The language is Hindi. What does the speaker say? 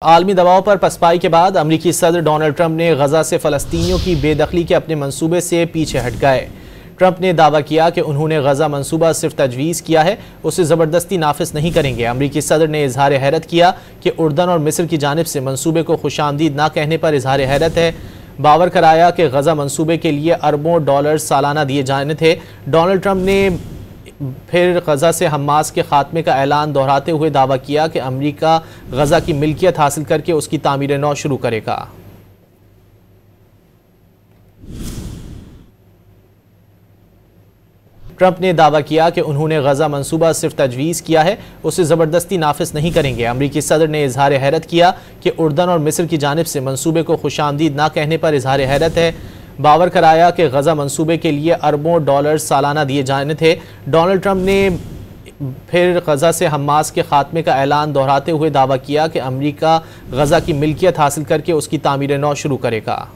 आलमी दबाव पर पसपाई के बाद अमरीकी सदर डोनाल्ड ट्रंप ने गजा से फ़लस्तीनियों की बेदखली के अपने मंसूबे से पीछे हट गए। ट्रंप ने दावा किया कि उन्होंने गजा मंसूबा सिर्फ तजवीज़ किया है, उसे ज़बरदस्ती नाफिज नहीं करेंगे। अमरीकी सदर ने इजहार हैरत किया कि उर्दन और मिस्र की जानिब से मंसूबे को खुशामदीद ना कहने पर इजहार हैरत है। बावर कराया कि गजा मंसूबे के लिए अरबों डॉलर सालाना दिए जाने थे। डोनाल्ड ट्रंप ने फिर गजा से हमास के खात्मे का ऐलान दोहराते हुए दावा किया कि अमेरिका गजा की मिल्कियत हासिल करके उसकी तामीर नौ शुरू करेगा। ट्रंप ने दावा किया कि उन्होंने गजा मंसूबा सिर्फ तजवीज़ किया है, उसे ज़बरदस्ती नाफिज नहीं करेंगे। अमरीकी सदर ने इजहार हैरत किया कि उर्दन और मिस्र की जानिब से मंसूबे को खुशामदीद ना कहने पर इजहार हैरत है। बावर कराया कि गजा मंसूबे के लिए अरबों डॉलर सालाना दिए जाने थे। डोनाल्ड ट्रंप ने फिर गजा से हमास के खात्मे का ऐलान दोहराते हुए दावा किया कि अमेरिका गजा की मिल्कियत हासिल करके उसकी तामीर नौ शुरू करेगा।